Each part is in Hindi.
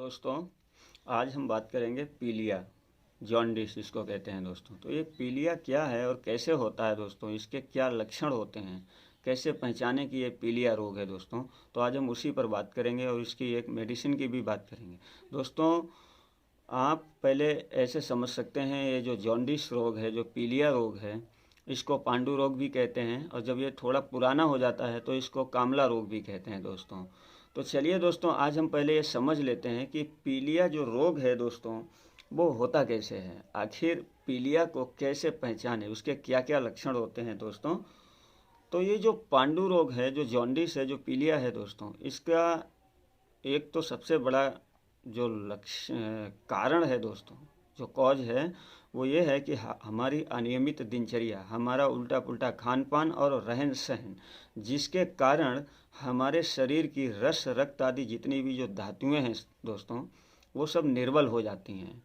दोस्तों, आज हम बात करेंगे पीलिया, जॉन्डिस इसको कहते हैं दोस्तों। तो ये पीलिया क्या है और कैसे होता है दोस्तों, इसके क्या लक्षण होते हैं, कैसे पहचाने कि ये पीलिया रोग है दोस्तों। तो आज हम उसी पर बात करेंगे और इसकी एक मेडिसिन की भी बात करेंगे दोस्तों। आप पहले ऐसे समझ सकते हैं, ये जो जॉन्डिस रोग है, जो पीलिया रोग है, इसको पांडु रोग भी कहते हैं, और जब ये थोड़ा पुराना हो जाता है तो इसको कामला रोग भी कहते हैं दोस्तों। तो चलिए दोस्तों, आज हम पहले ये समझ लेते हैं कि पीलिया जो रोग है दोस्तों, वो होता कैसे है, आखिर पीलिया को कैसे पहचाने, उसके क्या क्या लक्षण होते हैं दोस्तों। तो ये जो पांडु रोग है, जो जॉन्डिस है, जो पीलिया है दोस्तों, इसका एक तो सबसे बड़ा जो लक्ष्य कारण है दोस्तों, जो कॉज है, वो ये है कि हमारी अनियमित दिनचर्या, हमारा उल्टा पुल्टा खान पान और रहन सहन, जिसके कारण हमारे शरीर की रस रक्त आदि जितनी भी जो धातुएं हैं दोस्तों, वो सब निर्बल हो जाती हैं।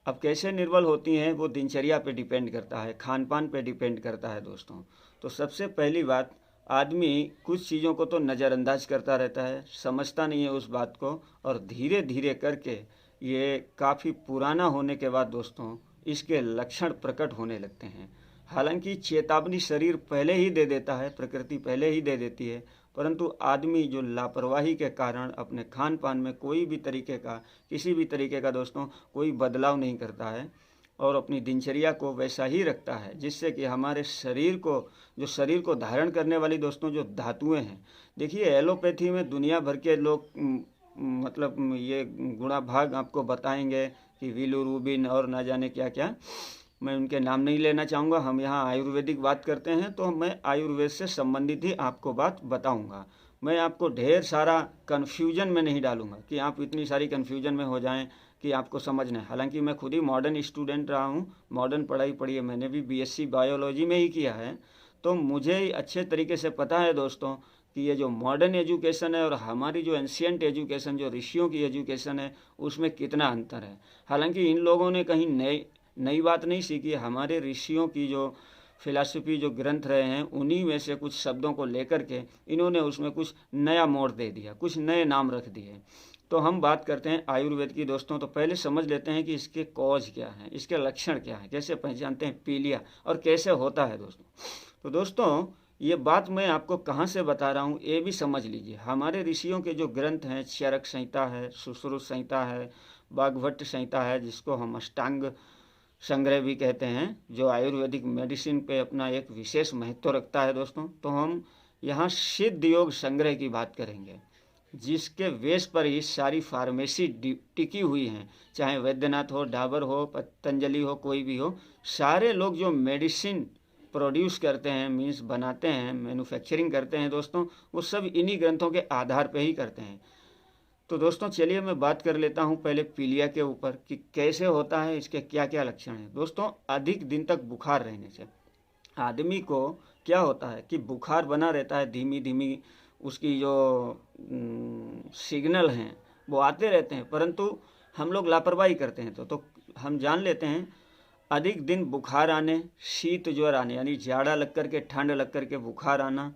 अब कैसे निर्बल होती हैं, वो दिनचर्या पे डिपेंड करता है, खान पान पे डिपेंड करता है दोस्तों। तो सबसे पहली बात, आदमी कुछ चीज़ों को तो नज़रअंदाज करता रहता है, समझता नहीं है उस बात को, और धीरे धीरे करके ये काफ़ी पुराना होने के बाद दोस्तों इसके लक्षण प्रकट होने लगते हैं। हालांकि चेतावनी शरीर पहले ही दे देता है, प्रकृति पहले ही दे देती है, परंतु आदमी जो लापरवाही के कारण अपने खान पान में कोई भी तरीके का, किसी भी तरीके का दोस्तों कोई बदलाव नहीं करता है और अपनी दिनचर्या को वैसा ही रखता है, जिससे कि हमारे शरीर को, जो शरीर को धारण करने वाली दोस्तों जो धातुएं हैं, देखिए एलोपैथी में दुनिया भर के लोग मतलब ये गुणा भाग आपको बताएंगे कि विलुरुबिन और ना जाने क्या क्या, मैं उनके नाम नहीं लेना चाहूँगा। हम यहाँ आयुर्वेदिक बात करते हैं, तो मैं आयुर्वेद से संबंधित ही आपको बात बताऊँगा। मैं आपको ढेर सारा कन्फ्यूजन में नहीं डालूँगा कि आप इतनी सारी कन्फ्यूजन में हो जाएं कि आपको समझना है। हालांकि मैं खुद ही मॉडर्न स्टूडेंट रहा हूँ, मॉडर्न पढ़ाई पढ़ी है, मैंने भी बीएससी बायोलॉजी में ही किया है, तो मुझे अच्छे तरीके से पता है दोस्तों कि ये जो मॉडर्न एजुकेशन है और हमारी जो एंशियंट एजुकेशन, जो ऋषियों की एजुकेशन है, उसमें कितना अंतर है। हालांकि इन लोगों ने कहीं नई बात नहीं सीखी, हमारे ऋषियों की जो फिलॉसफी, जो ग्रंथ रहे हैं, उन्हीं में से कुछ शब्दों को लेकर के इन्होंने उसमें कुछ नया मोड़ दे दिया, कुछ नए नाम रख दिए। तो हम बात करते हैं आयुर्वेद की दोस्तों। तो पहले समझ लेते हैं कि इसके कॉज क्या है, इसके लक्षण क्या है, कैसे पहचानते हैं पीलिया और कैसे होता है दोस्तों। तो दोस्तों, ये बात मैं आपको कहाँ से बता रहा हूँ, ये भी समझ लीजिए। हमारे ऋषियों के जो ग्रंथ हैं, चरक संहिता है, सुश्रुत संहिता है, वाग्भट संहिता है, जिसको हम अष्टांग संग्रह भी कहते हैं, जो आयुर्वेदिक मेडिसिन पे अपना एक विशेष महत्व रखता है दोस्तों। तो हम यहाँ सिद्ध योग संग्रह की बात करेंगे, जिसके बेस पर ही सारी फार्मेसी टिकी हुई हैं, चाहे वैद्यनाथ हो, डाबर हो, पतंजलि हो, कोई भी हो। सारे लोग जो मेडिसिन प्रोड्यूस करते हैं, मीन्स बनाते हैं, मैन्युफैक्चरिंग करते हैं दोस्तों, वो सब इन्हीं ग्रंथों के आधार पर ही करते हैं। तो दोस्तों चलिए मैं बात कर लेता हूं पहले पीलिया के ऊपर कि कैसे होता है, इसके क्या क्या लक्षण हैं दोस्तों। अधिक दिन तक बुखार रहने से आदमी को क्या होता है कि बुखार बना रहता है, धीमी धीमी उसकी जो सिग्नल हैं वो आते रहते हैं, परंतु हम लोग लापरवाही करते हैं। तो हम जान लेते हैं, अधिक दिन बुखार आने, शीत ज्वर आने, यानी जाड़ा लग करके, ठंड लग करके बुखार आना,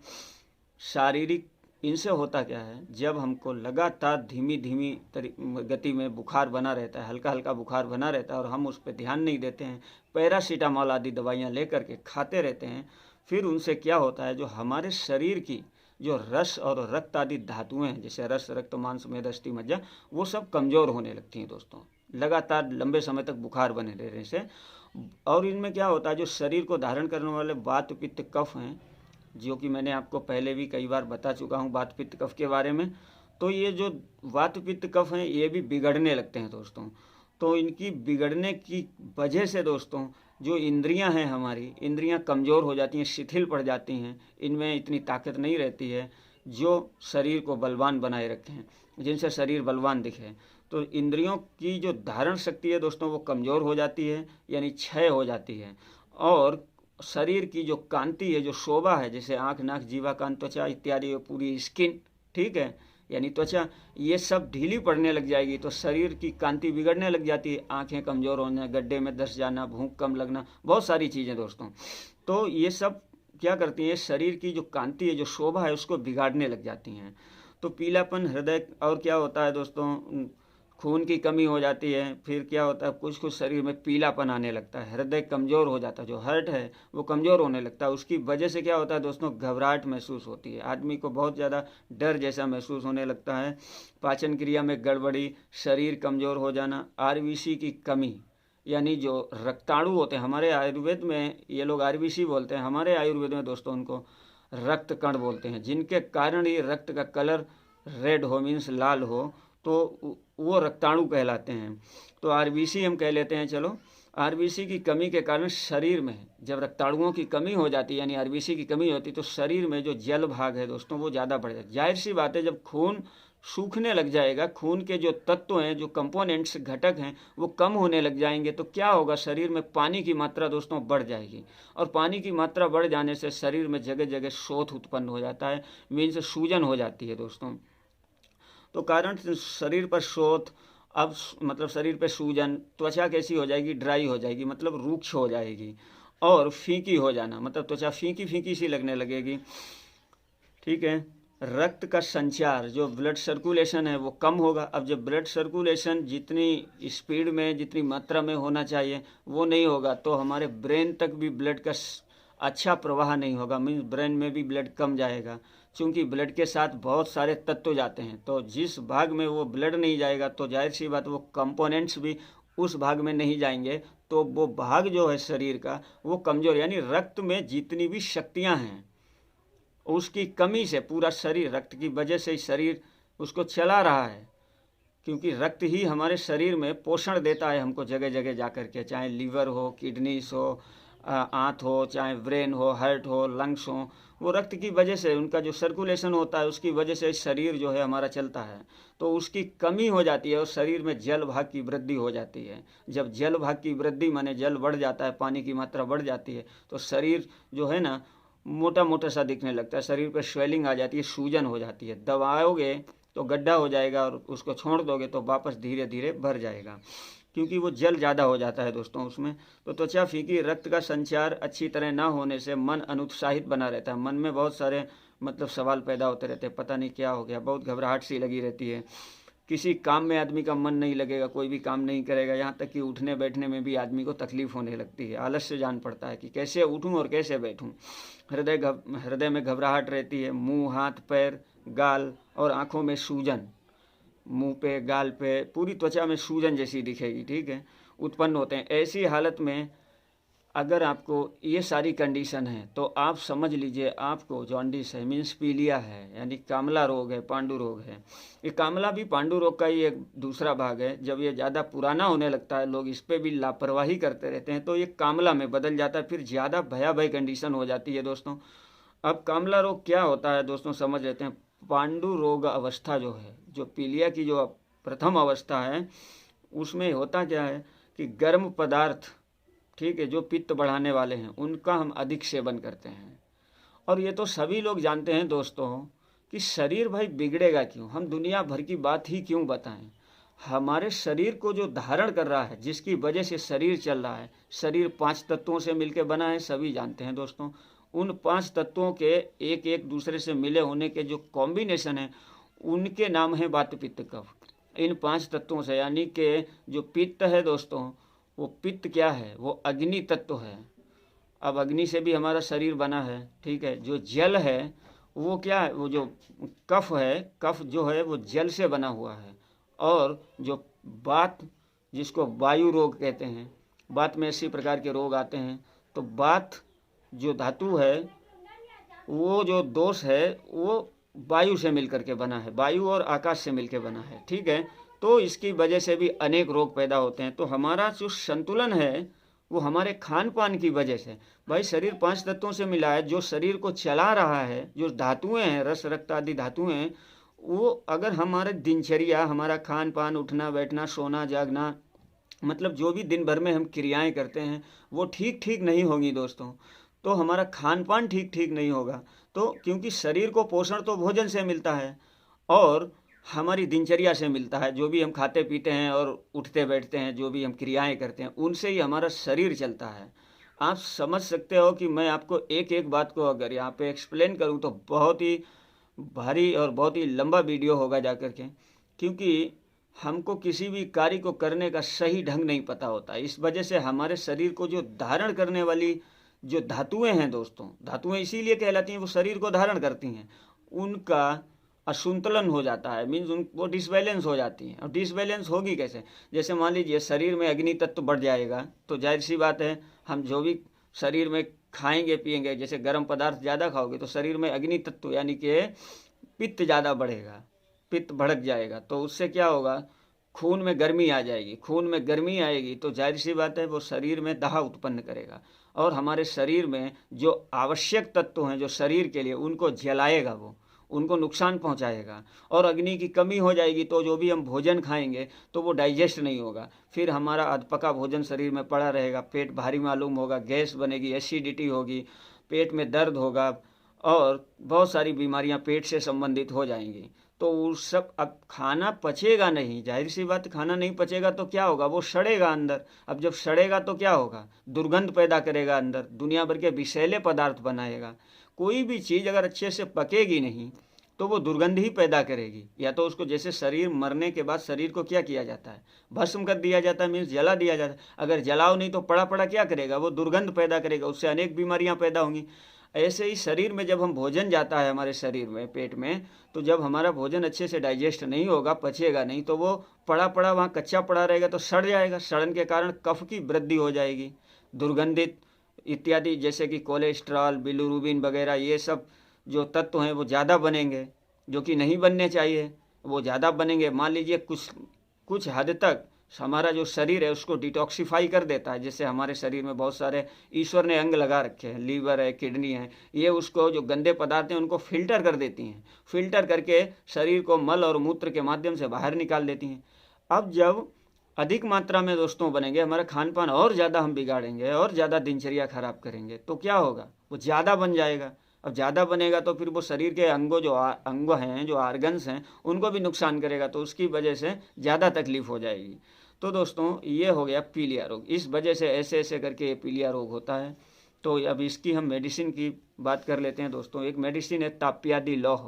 शारीरिक, इनसे होता क्या है, जब हमको लगातार धीमी धीमी गति में बुखार बना रहता है, हल्का हल्का बुखार बना रहता है और हम उस पर ध्यान नहीं देते हैं, पैरासीटामॉल आदि दवाइयाँ ले करके खाते रहते हैं, फिर उनसे क्या होता है, जो हमारे शरीर की जो रस और रक्त आदि धातुएं हैं, जैसे रस, रक्त, मांस, मेद, अस्थि, मज्जा, वो सब कमज़ोर होने लगती हैं दोस्तों, लगातार लंबे समय तक बुखार बने रहने से। और इनमें क्या होता है, जो शरीर को धारण करने वाले वात पित्त कफ हैं, जो कि मैंने आपको पहले भी कई बार बता चुका हूँ वात पित्त कफ के बारे में, तो ये जो वात पित्त कफ हैं, ये भी बिगड़ने लगते हैं दोस्तों। तो इनकी बिगड़ने की वजह से दोस्तों जो इंद्रियां हैं, हमारी इंद्रियां कमज़ोर हो जाती हैं, शिथिल पड़ जाती हैं, इनमें इतनी ताकत नहीं रहती है जो शरीर को बलवान बनाए रखें, जिनसे शरीर बलवान दिखे। तो इंद्रियों की जो धारण शक्ति है दोस्तों, वो कमज़ोर हो जाती है, यानी क्षय हो जाती है। और शरीर की जो कांति है, जो शोभा है, जैसे आँख, नाक, जीवा, कान, त्वचा इत्यादि, पूरी स्किन, ठीक है, यानी त्वचा, ये सब ढीली पड़ने लग जाएगी, तो शरीर की कांति बिगड़ने लग जाती है, आंखें कमज़ोर होना, गड्ढे में धंस जाना, भूख कम लगना, बहुत सारी चीज़ें दोस्तों। तो ये सब क्या करती हैं, शरीर की जो कांति है, जो शोभा है, उसको बिगाड़ने लग जाती हैं। तो पीलापन, हृदय, और क्या होता है दोस्तों, खून की कमी हो जाती है। फिर क्या होता है, कुछ कुछ शरीर में पीलापन आने लगता है, हृदय कमज़ोर हो जाता है, जो हार्ट है वो कमज़ोर होने लगता है। उसकी वजह से क्या होता है दोस्तों, घबराहट महसूस होती है, आदमी को बहुत ज़्यादा डर जैसा महसूस होने लगता है, पाचन क्रिया में गड़बड़ी, शरीर कमज़ोर हो जाना, आरबीसी की कमी, यानी जो रक्ताणु होते हैं, हमारे आयुर्वेद में ये लोग आरबीसी बोलते हैं, हमारे आयुर्वेद में दोस्तों उनको रक्त कण बोलते हैं, जिनके कारण ही रक्त का कलर रेड हो, मीन्स लाल हो, तो वो रक्ताणु कहलाते हैं। तो आरबीसी हम कह लेते हैं। चलो, आरबीसी की कमी के कारण शरीर में जब रक्ताणुओं की कमी हो जाती है, यानी आरबीसी की कमी होती है, तो शरीर में जो जल भाग है दोस्तों वो ज़्यादा बढ़ जाता है। जाहिर सी बात है, जब खून सूखने लग जाएगा, खून के जो तत्व हैं, जो कंपोनेंट्स, घटक हैं, वो कम होने लग जाएंगे, तो क्या होगा, शरीर में पानी की मात्रा दोस्तों बढ़ जाएगी, और पानी की मात्रा बढ़ जाने से शरीर में जगह जगह शोथ उत्पन्न हो जाता है, मीन्स सूजन हो जाती है दोस्तों। तो कारण शरीर पर शोथ, अब मतलब शरीर पे सूजन, त्वचा कैसी हो जाएगी, ड्राई हो जाएगी, मतलब रूक्ष हो जाएगी, और फीकी हो जाना, मतलब त्वचा फीकी फीकी सी लगने लगेगी। ठीक है, रक्त का संचार, जो ब्लड सर्कुलेशन है वो कम होगा। अब जब ब्लड सर्कुलेशन जितनी स्पीड में, जितनी मात्रा में होना चाहिए वो नहीं होगा, तो हमारे ब्रेन तक भी ब्लड का अच्छा प्रवाह नहीं होगा, मीन्स ब्रेन में भी ब्लड कम जाएगा, क्योंकि ब्लड के साथ बहुत सारे तत्व जाते हैं, तो जिस भाग में वो ब्लड नहीं जाएगा तो जाहिर सी बात वो कंपोनेंट्स भी उस भाग में नहीं जाएंगे, तो वो भाग जो है शरीर का वो कमज़ोर, यानी रक्त में जितनी भी शक्तियाँ हैं उसकी कमी से पूरा शरीर, रक्त की वजह से ही शरीर उसको चला रहा है, क्योंकि रक्त ही हमारे शरीर में पोषण देता है हमको जगह जगह जा कर के, चाहे लीवर हो, किडनीस हो, आंत हो, चाहे ब्रेन हो, हार्ट हो, लंग्स हो, वो रक्त की वजह से, उनका जो सर्कुलेशन होता है उसकी वजह से शरीर जो है हमारा चलता है। तो उसकी कमी हो जाती है और शरीर में जल भाग की वृद्धि हो जाती है। जब जल भाग की वृद्धि माने जल बढ़ जाता है, पानी की मात्रा बढ़ जाती है, तो शरीर जो है ना मोटा मोटा सा दिखने लगता है, शरीर पर स्वेलिंग आ जाती है, सूजन हो जाती है, दबाओगे तो गड्ढा हो जाएगा और उसको छोड़ दोगे तो वापस धीरे धीरे भर जाएगा, क्योंकि वो जल ज़्यादा हो जाता है दोस्तों उसमें। तो त्वचा फीकी, रक्त का संचार अच्छी तरह ना होने से मन अनुत्साहित बना रहता है, मन में बहुत सारे मतलब सवाल पैदा होते रहते हैं, पता नहीं क्या हो गया, बहुत घबराहट सी लगी रहती है, किसी काम में आदमी का मन नहीं लगेगा, कोई भी काम नहीं करेगा, यहाँ तक कि उठने बैठने में भी आदमी को तकलीफ होने लगती है, आलस से जान पड़ता है कि कैसे उठूँ और कैसे बैठूँ। हृदय में घबराहट रहती है, मुंह, हाथ, पैर, गाल और आँखों में सूजन, मुंह पे, गाल पे, पूरी त्वचा में सूजन जैसी दिखेगी, ठीक है, उत्पन्न होते हैं। ऐसी हालत में अगर आपको ये सारी कंडीशन है तो आप समझ लीजिए आपको जॉन्डिस है, मीन्स पीलिया है, यानी कामला रोग है, पांडु रोग है। ये कामला भी पांडु रोग का ही एक दूसरा भाग है। जब ये ज़्यादा पुराना होने लगता है, लोग इस पर भी लापरवाही करते रहते हैं, तो ये कामला में बदल जाता है, फिर ज़्यादा भयावह कंडीशन हो जाती है दोस्तों। अब कामला रोग क्या होता है दोस्तों, समझ लेते हैं। पांडु रोग अवस्था जो है, जो पीलिया की जो प्रथम अवस्था है, उसमें होता क्या है कि गर्म पदार्थ, ठीक है, जो पित्त बढ़ाने वाले हैं उनका हम अधिक सेवन करते हैं। और ये तो सभी लोग जानते हैं दोस्तों कि शरीर भाई बिगड़ेगा क्यों, हम दुनिया भर की बात ही क्यों बताएं। हमारे शरीर को जो धारण कर रहा है, जिसकी वजह से शरीर चल रहा है, शरीर 5 तत्वों से मिलकर बना है, सभी जानते हैं दोस्तों। उन 5 तत्वों के एक एक दूसरे से मिले होने के जो कॉम्बिनेशन है उनके नाम है वात पित्त कफ। इन 5 तत्वों से, यानी कि जो पित्त है दोस्तों, वो पित्त क्या है, वो अग्नि तत्व है। अब अग्नि से भी हमारा शरीर बना है, ठीक है। जो जल है वो क्या है, वो जो कफ है, कफ जो है वो जल से बना हुआ है। और जो वात, जिसको वायु रोग कहते हैं, वात में इसी प्रकार के रोग आते हैं, तो वात जो धातु है, वो जो दोष है वो वायु से मिलकर के बना है, वायु और आकाश से मिलकर बना है, ठीक है। तो इसकी वजह से भी अनेक रोग पैदा होते हैं। तो हमारा जो संतुलन है वो हमारे खान पान की वजह से, भाई शरीर 5 तत्वों से मिला है, जो शरीर को चला रहा है, जो धातुएं हैं, रस, रक्त आदि धातुएं हैं, वो अगर हमारे दिनचर्या, हमारा खान पान, उठना बैठना, सोना जागना, मतलब जो भी दिन भर में हम क्रियाएं करते हैं वो ठीक ठीक नहीं होगी दोस्तों, तो हमारा खान पान ठीक ठीक नहीं होगा। तो क्योंकि शरीर को पोषण तो भोजन से मिलता है और हमारी दिनचर्या से मिलता है, जो भी हम खाते पीते हैं और उठते बैठते हैं, जो भी हम क्रियाएं करते हैं, उनसे ही हमारा शरीर चलता है। आप समझ सकते हो कि मैं आपको एक एक बात को अगर यहाँ पे एक्सप्लेन करूँ तो बहुत ही भारी और बहुत ही लंबा वीडियो होगा जा कर के, क्योंकि हमको किसी भी कार्य को करने का सही ढंग नहीं पता होता। इस वजह से हमारे शरीर को जो धारण करने वाली जो धातुएं हैं दोस्तों, धातुएं इसीलिए कहलाती हैं, वो शरीर को धारण करती हैं, उनका असंतुलन हो जाता है, मीन्स उन वो डिसबैलेंस हो जाती हैं। और डिसबैलेंस होगी कैसे? जैसे मान लीजिए शरीर में अग्नि तत्व बढ़ जाएगा तो जाहिर सी बात है हम जो भी शरीर में खाएंगे पिएंगे, जैसे गर्म पदार्थ ज़्यादा खाओगे तो शरीर में अग्नि तत्व यानी कि पित्त ज़्यादा बढ़ेगा, पित्त भड़क जाएगा, तो उससे क्या होगा, खून में गर्मी आ जाएगी। खून में गर्मी आएगी तो जाहिर सी बात है वो शरीर में दाह उत्पन्न करेगा और हमारे शरीर में जो आवश्यक तत्व हैं जो शरीर के लिए, उनको जलाएगा, वो उनको नुकसान पहुंचाएगा। और अग्नि की कमी हो जाएगी तो जो भी हम भोजन खाएंगे तो वो डाइजेस्ट नहीं होगा, फिर हमारा अधपका भोजन शरीर में पड़ा रहेगा, पेट भारी मालूम होगा, गैस बनेगी, एसिडिटी होगी, पेट में दर्द होगा और बहुत सारी बीमारियां पेट से संबंधित हो जाएंगी। तो वो सब, अब खाना पचेगा नहीं, जाहिर सी बात, खाना नहीं पचेगा तो क्या होगा, वो सड़ेगा अंदर। अब जब सड़ेगा तो क्या होगा, दुर्गंध पैदा करेगा अंदर, दुनिया भर के विषैले पदार्थ बनाएगा। कोई भी चीज़ अगर अच्छे से पकेगी नहीं तो वो दुर्गंध ही पैदा करेगी। या तो उसको, जैसे शरीर मरने के बाद शरीर को क्या किया जाता है, भस्म कर दिया जाता है, मीन्स जला दिया जाता है। अगर जलाओ नहीं तो पड़ा पड़ा क्या करेगा, वो दुर्गंध पैदा करेगा, उससे अनेक बीमारियां पैदा होंगी। ऐसे ही शरीर में जब हम भोजन जाता है हमारे शरीर में, पेट में, तो जब हमारा भोजन अच्छे से डाइजेस्ट नहीं होगा, पचेगा नहीं, तो वो पड़ा पड़ा वहाँ कच्चा पड़ा रहेगा तो सड़ जाएगा। सड़न के कारण कफ की वृद्धि हो जाएगी, दुर्गंधित इत्यादि, जैसे कि कोलेस्ट्रॉल, बिलिरुबिन वगैरह, ये सब जो तत्व हैं वो ज़्यादा बनेंगे, जो कि नहीं बनने चाहिए, वो ज़्यादा बनेंगे। मान लीजिए कुछ हद तक हमारा जो शरीर है उसको डिटॉक्सिफाई कर देता है। जैसे हमारे शरीर में बहुत सारे ईश्वर ने अंग लगा रखे हैं, लीवर है, किडनी है, ये उसको जो गंदे पदार्थ हैं उनको फिल्टर कर देती हैं, फिल्टर करके शरीर को मल और मूत्र के माध्यम से बाहर निकाल देती हैं। अब जब अधिक मात्रा में दोस्तों बनेंगे, हमारा खान पान और ज़्यादा हम बिगाड़ेंगे और ज़्यादा दिनचर्या खराब करेंगे तो क्या होगा, वो ज़्यादा बन जाएगा। अब ज़्यादा बनेगा तो फिर वो शरीर के अंगों जो अंग हैं, जो आर्गन्स हैं, उनको भी नुकसान करेगा, तो उसकी वजह से ज़्यादा तकलीफ हो जाएगी। तो दोस्तों ये हो गया पीलिया रोग। इस वजह से ऐसे ऐसे करके ये पीलिया रोग होता है। तो अब इसकी हम मेडिसिन की बात कर लेते हैं दोस्तों। एक मेडिसिन है ताप्यादी लौह।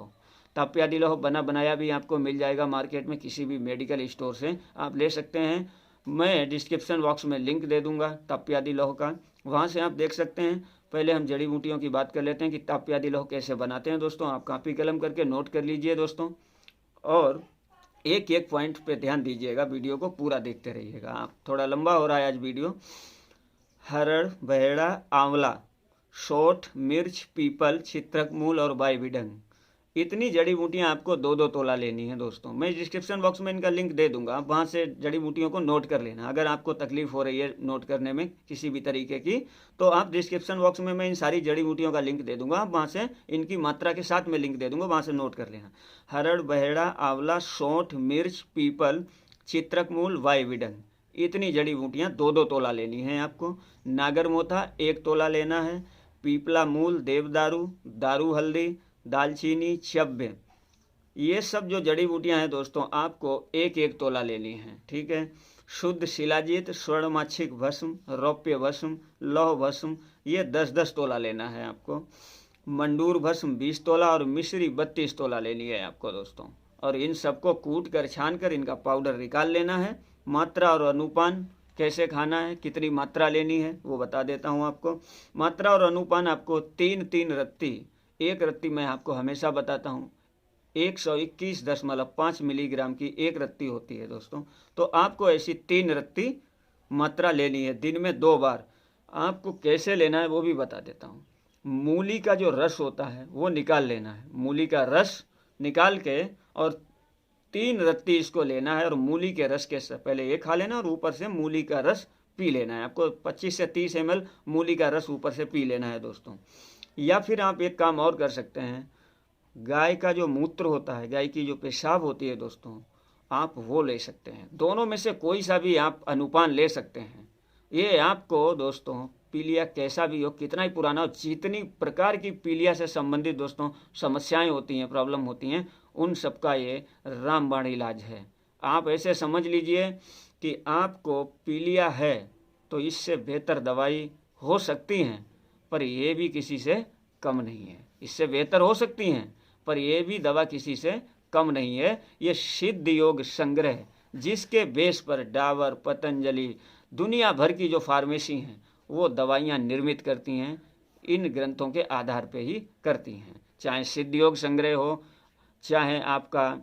ताप्यादी लौह बना बनाया भी आपको मिल जाएगा मार्केट में, किसी भी मेडिकल स्टोर से आप ले सकते हैं। मैं डिस्क्रिप्शन बॉक्स में लिंक दे दूंगा ताप्यादी लौह का, वहाँ से आप देख सकते हैं। पहले हम जड़ी बूटियों की बात कर लेते हैं कि ताप्यादी लौह कैसे बनाते हैं दोस्तों। आप कापी कलम करके नोट कर लीजिए दोस्तों, और एक एक पॉइंट पे ध्यान दीजिएगा, वीडियो को पूरा देखते रहिएगा। आप, थोड़ा लंबा हो रहा है आज वीडियो। हरड़, बहेड़ा, आंवला, शोठ, मिर्च, पीपल, छित्रक मूल और बाईबिडंग, इतनी जड़ी बूटियां आपको 2-2 तोला लेनी है दोस्तों। मैं डिस्क्रिप्शन बॉक्स में इनका लिंक दे दूंगा, आप वहां से जड़ी बूटियों को नोट कर लेना। अगर आपको तकलीफ हो रही है नोट करने में किसी भी तरीके की, तो आप डिस्क्रिप्शन बॉक्स में मैं इन सारी जड़ी बूटियों का लिंक दे दूंगा, आप वहां से इनकी मात्रा के साथ में लिंक दे दूंगा, वहां से नोट कर लेना। हरड़, बहेड़ा, आंवला, सौंठ, मिर्च, पीपल, चित्रक मूल, वाईबिडंग, इतनी जड़ी बूटियां 2-2 तोला लेनी है आपको। नागरमोथा 1 तोला लेना है। पीपला मूल, देवदारू, दारू हल्दी, दालचीनी, चब्बे, ये सब जो जड़ी बूटियां हैं दोस्तों आपको 1-1 तोला लेनी है, ठीक है। शुद्ध शिलाजीत, स्वर्णमाक्षिक भस्म, रौप्य भस्म, लौह भस्म, ये 10-10 तोला लेना है आपको। मंडूर भस्म 20 तोला और मिश्री 32 तोला लेनी है आपको दोस्तों। और इन सबको कूट कर छान कर इनका पाउडर निकाल लेना है। मात्रा और अनुपान कैसे खाना है, कितनी मात्रा लेनी है वो बता देता हूँ आपको। मात्रा और अनुपान आपको 3-3 रत्ती, एक रत्ती मैं आपको हमेशा बताता हूँ 121.5 मिलीग्राम की एक रत्ती होती है दोस्तों। तो आपको ऐसी 3 रत्ती मात्रा लेनी है, दिन में 2 बार। आपको कैसे लेना है वो भी बता देता हूँ। मूली का जो रस होता है वो निकाल लेना है, मूली का रस निकाल के और 3 रत्ती इसको लेना है। और मूली के रस के पहले ये खा लेना और ऊपर से मूली का रस पी लेना है। आपको 25 से 30 ml मूली का रस ऊपर से पी लेना है दोस्तों। या फिर आप एक काम और कर सकते हैं, गाय का जो मूत्र होता है, गाय की जो पेशाब होती है दोस्तों, आप वो ले सकते हैं। दोनों में से कोई सा भी आप अनुपान ले सकते हैं। ये आपको दोस्तों पीलिया कैसा भी हो, कितना ही पुराना हो, जितनी प्रकार की पीलिया से संबंधित दोस्तों समस्याएं होती हैं, प्रॉब्लम होती हैं, उन सबका ये रामबाण इलाज है। आप ऐसे समझ लीजिए कि आपको पीलिया है तो इससे बेहतर दवाई हो सकती हैं, पर यह भी किसी से कम नहीं है। इससे बेहतर हो सकती हैं पर यह भी दवा किसी से कम नहीं है। ये सिद्ध योग संग्रह जिसके बेस पर डाबर, पतंजलि, दुनिया भर की जो फार्मेसी हैं वो दवाइयाँ निर्मित करती हैं, इन ग्रंथों के आधार पे ही करती हैं। चाहे सिद्धयोग संग्रह हो, चाहे आपका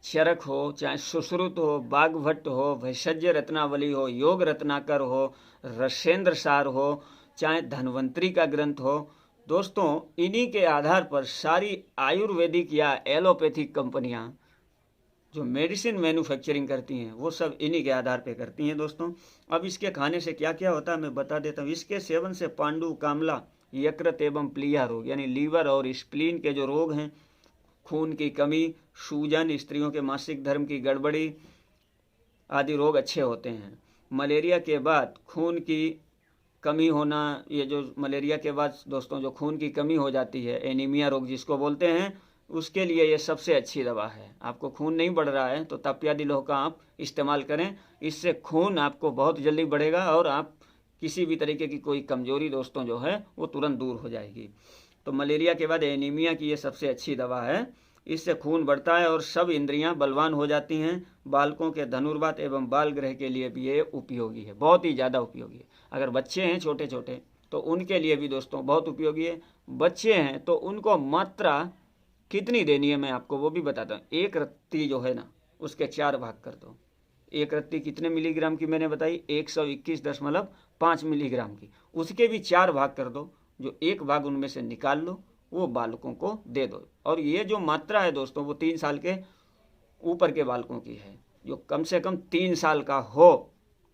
चरक हो, चाहे सुश्रुत हो, बागभट्ट हो, भैषज्य रत्नावली हो, योग रत्नाकर हो, रसेंद्र सार हो, चाहे धन्वंतरी का ग्रंथ हो। दोस्तों, इन्हीं के आधार पर सारी आयुर्वेदिक या एलोपैथिक कंपनियां जो मेडिसिन मैन्युफैक्चरिंग करती हैं वो सब इन्हीं के आधार पे करती हैं। दोस्तों, अब इसके खाने से क्या क्या होता है मैं बता देता हूँ। इसके सेवन से पांडु, कामला, यकृत एवं प्लीहा रोग यानी लीवर और स्प्लीन के जो रोग हैं, खून की कमी, सूजन, स्त्रियों के मासिक धर्म की गड़बड़ी आदि रोग अच्छे होते हैं। मलेरिया के बाद खून की कमी होना, ये जो मलेरिया के बाद दोस्तों जो खून की कमी हो जाती है, एनीमिया रोग जिसको बोलते हैं, उसके लिए ये सबसे अच्छी दवा है। आपको खून नहीं बढ़ रहा है तो तप्यादि लौह का आप इस्तेमाल करें, इससे खून आपको बहुत जल्दी बढ़ेगा और आप किसी भी तरीके की कोई कमजोरी दोस्तों जो है वो तुरंत दूर हो जाएगी। तो मलेरिया के बाद एनीमिया की ये सबसे अच्छी दवा है, इससे खून बढ़ता है और सब इंद्रियां बलवान हो जाती हैं। बालकों के धनुर्वात एवं बाल ग्रह के लिए भी ये उपयोगी है, बहुत ही ज़्यादा उपयोगी है। अगर बच्चे हैं छोटे छोटे तो उनके लिए भी दोस्तों बहुत उपयोगी है। बच्चे हैं तो उनको मात्रा कितनी देनी है मैं आपको वो भी बताता हूँ। एक रत्ती जो है ना उसके 4 भाग कर दो। एक रत्ती कितने मिलीग्राम की मैंने बताई, 121.5 मिलीग्राम की, उसके भी 4 भाग कर दो। जो एक भाग उनमें से निकाल लो वो बालकों को दे दो। और ये जो मात्रा है दोस्तों वो 3 साल के ऊपर के बालकों की है। जो कम से कम 3 साल का हो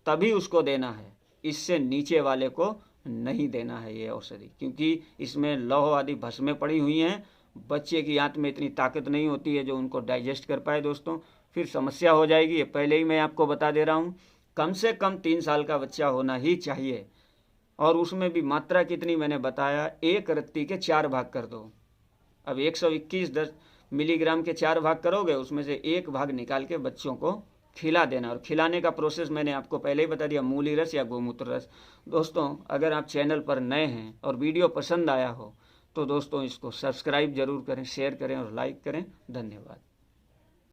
तभी उसको देना है, इससे नीचे वाले को नहीं देना है ये औषधि, क्योंकि इसमें लौह आदि भस्में पड़ी हुई हैं। बच्चे की आंत में इतनी ताकत नहीं होती है जो उनको डाइजेस्ट कर पाए दोस्तों, फिर समस्या हो जाएगी। ये पहले ही मैं आपको बता दे रहा हूँ, कम से कम 3 साल का बच्चा होना ही चाहिए। और उसमें भी मात्रा कितनी मैंने बताया, एक रत्ती के 4 भाग कर दो। अब 121 मिलीग्राम के 4 भाग करोगे, उसमें से एक भाग निकाल के बच्चों को खिला देना। और खिलाने का प्रोसेस मैंने आपको पहले ही बता दिया, मूली रस या गोमूत्र रस। दोस्तों, अगर आप चैनल पर नए हैं और वीडियो पसंद आया हो तो दोस्तों इसको सब्सक्राइब जरूर करें, शेयर करें और लाइक करें। धन्यवाद।